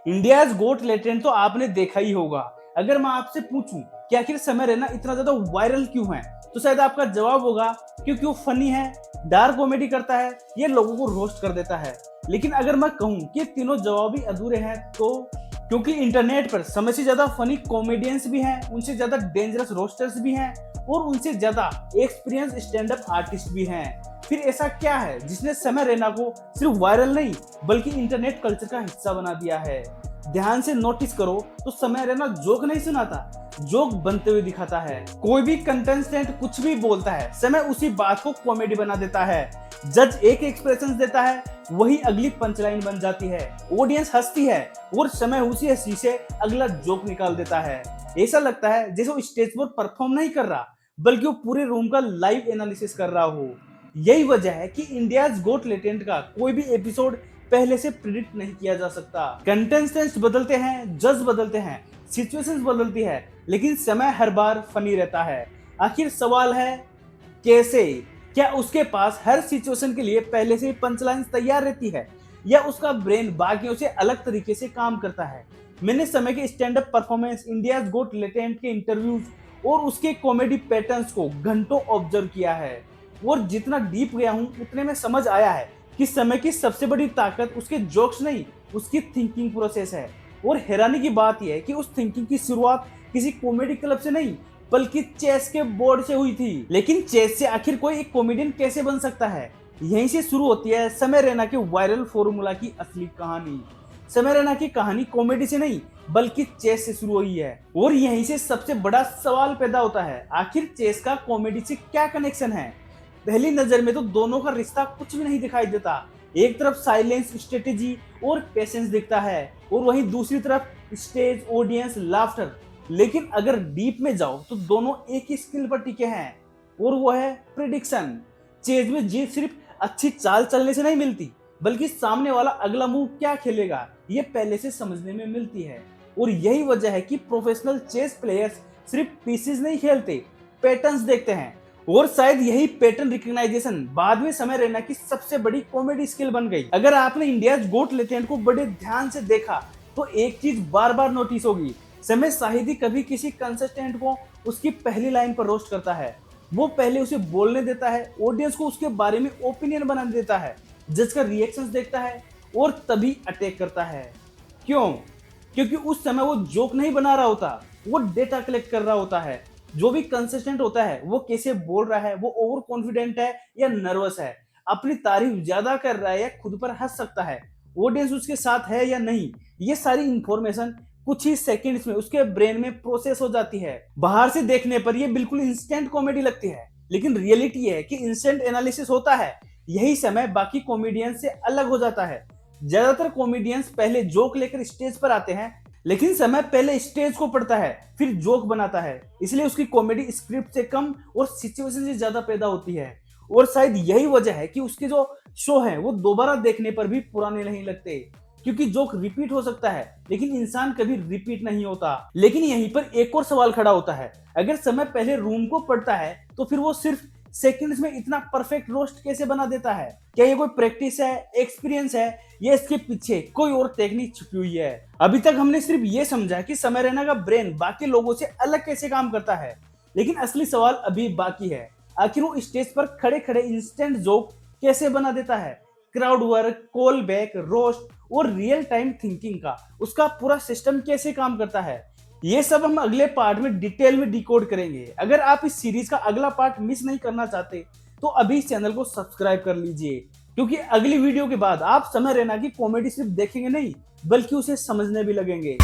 India's गोट latent तो आपने देखा ही होगा। अगर मैं आपसे पूछूं कि आखिर समय रैना इतना ज्यादा वायरल क्यों है, तो शायद आपका जवाब होगा क्योंकि वो फनी है, डार्क कॉमेडी करता है, ये लोगों को रोस्ट कर देता है। लेकिन अगर मैं कहूं कि तीनों जवाब ही अधूरे हैं, तो क्योंकि इंटरनेट पर समय से ज्यादा फनी कॉमेडियंस भी हैं, उनसे ज्यादा डेंजरस रोस्टर्स भी हैं और उनसे ज्यादा एक्सपीरियंस स्टैंड अप आर्टिस्ट भी हैं। फिर ऐसा क्या है जिसने समय रैना को सिर्फ वायरल नहीं बल्कि इंटरनेट कल्चर का हिस्सा बना दिया है? ध्यान से नोटिस करो तो समय रैना जोक नहीं सुनाता, जोक बनते हुए दिखाता है। कोई भी कंटेस्टेंट कुछ भी बोलता है, समय उसी बात को कॉमेडी बना देता है। जज एक एक्सप्रेशन देता है, वही अगली पंचलाइन बन जाती है। ऑडियंस हंसती है और समय उसी हंसी से अगला जोक निकाल देता है। ऐसा लगता है जैसे वो स्टेज पर परफॉर्म नहीं कर रहा बल्कि वो पूरे रूम का लाइव एनालिसिस कर रहा हो। यही वजह है कि इंडियाज गोट लेटेंट का कोई भी एपिसोड पहले से प्रिडिक्ट नहीं किया जा सकता। कंटेस्टेंट्स बदलते हैं, जज बदलते हैं, सिचुएशंस बदलती है, लेकिन समय हर बार फनी रहता है। आखिर सवाल है कैसे? क्या उसके पास हर सिचुएशन के लिए पहले से ही पंचलाइन तैयार रहती है या उसका ब्रेन बाकियों से अलग तरीके से काम करता है? मैंने समय के स्टैंड अप परफॉर्मेंस, इंडियाज गोट लेटेंट के इंटरव्यूज और उसके कॉमेडी पैटर्न्स को घंटों ऑब्जर्व किया है और जितना डीप गया हूं उतने में समझ आया है कि समय की सबसे बड़ी ताकत उसके जोक्स नहीं, उसकी थिंकिंग प्रोसेस है। और हैरानी की बात यह है कि उस थिंकिंग की शुरुआत किसी कॉमेडी क्लब से नहीं बल्कि चेस के बोर्ड से हुई थी। लेकिन चेस से आखिर कोई एक कॉमेडियन कैसे बन सकता है? यहीं से शुरू होती है समय रैना के वायरल फॉर्मूला की असली कहानी। समय रैना की कहानी कॉमेडी से नहीं बल्कि चेस से शुरू हुई है और यहीं से सबसे बड़ा सवाल पैदा होता है, आखिर चेस का कॉमेडी से क्या कनेक्शन है? पहली नजर में तो दोनों का रिश्ता कुछ भी नहीं दिखाई देता। एक तरफ साइलेंस, स्ट्रेटेजी और पेशेंस दिखता है और वहीं दूसरी तरफ स्टेज, ऑडियंस, लाफ्टर। लेकिन अगर डीप में जाओ तो दोनों एक ही स्किल पर टिके हैं और वो है प्रिडिक्शन। चेज में जीत सिर्फ अच्छी चाल चलने से नहीं मिलती बल्कि सामने वाला अगला मूव क्या खेलेगा ये पहले से समझने में मिलती है। और यही वजह है कि प्रोफेशनल चेस प्लेयर्स सिर्फ पीसेस नहीं खेलते, पैटर्न्स देखते हैं और शायद यही पैटर्न रिकग्नाइजेशन बाद में समय रैना की सबसे बड़ी कॉमेडी स्किल बन गई। अगर आपने इंडियाज गोट लेटेंट को बड़े ध्यान से देखा तो एक चीज बार बार नोटिस होगी, समय शाहिद ही कभी किसी कंटेस्टेंट को उसकी पहली लाइन पर रोस्ट करता है। वो पहले उसे बोलने देता है, ऑडियंस को उसके बारे में ओपिनियन बनाने देता है, जज का रिएक्शंस देखता है और तभी अटैक करता है। क्यों? क्योंकि उस समय वो जोक नहीं बना रहा होता, वो डेटा कलेक्ट कर रहा होता है। जो भी कंसिस्टेंट होता है वो कैसे बोल रहा है, वो ओवर कॉन्फिडेंट है या नर्वस है, अपनी तारीफ ज्यादा कर रहा है या खुद पर हंस सकता है, ऑडियंस उसके साथ है या नहीं, ये सारी इंफॉर्मेशन कुछ ही सेकंड्स में उसके ब्रेन में प्रोसेस हो जाती है। बाहर से देखने पर ये बिल्कुल इंस्टेंट कॉमेडी लगती है, लेकिन रियलिटी है कि इंस्टेंट एनालिसिस होता है। यही समय बाकी कॉमेडियंस से अलग हो जाता है। ज्यादातर कॉमेडियंस पहले जोक लेकर स्टेज पर आते हैं, लेकिन समय पहले स्टेज को पढ़ता है फिर जोक बनाता है, इसलिए उसकी कॉमेडी स्क्रिप्ट से कम और सिचुएशन से ज्यादा पैदा होती है। और शायद यही वजह है कि उसके जो शो हैं वो दोबारा देखने पर भी पुराने नहीं लगते, क्योंकि जोक रिपीट हो सकता है लेकिन इंसान कभी रिपीट नहीं होता। लेकिन यहीं पर एक और सवाल खड़ा होता है, अगर समय पहले रूम को पढ़ता है तो फिर वो सिर्फ सेकंड्स में इतना परफेक्ट रोस्ट कैसे बना देता है? क्या ये कोई प्रैक्टिस है, एक्सपीरियंस है या इसके पीछे कोई और टेक्निक छुपी हुई है? अभी तक हमने सिर्फ ये समझा कि समय रैना का ब्रेन बाकी लोगों से अलग कैसे काम करता है, लेकिन असली सवाल अभी बाकी है। आखिर वो स्टेज पर खड़े खड़े इंस्टेंट जोक कैसे बना देता है? Crowd work, call back, roast और रियल टाइम थिंकिंग का उसका पूरा सिस्टम कैसे काम करता है, ये सब हम अगले पार्ट में डिटेल में डिकोड करेंगे। अगर आप इस सीरीज का अगला पार्ट मिस नहीं करना चाहते तो अभी इस चैनल को सब्सक्राइब कर लीजिए, क्योंकि अगली वीडियो के बाद आप समय रैना की कॉमेडी सिर्फ देखेंगे नहीं बल्कि उसे समझने भी लगेंगे।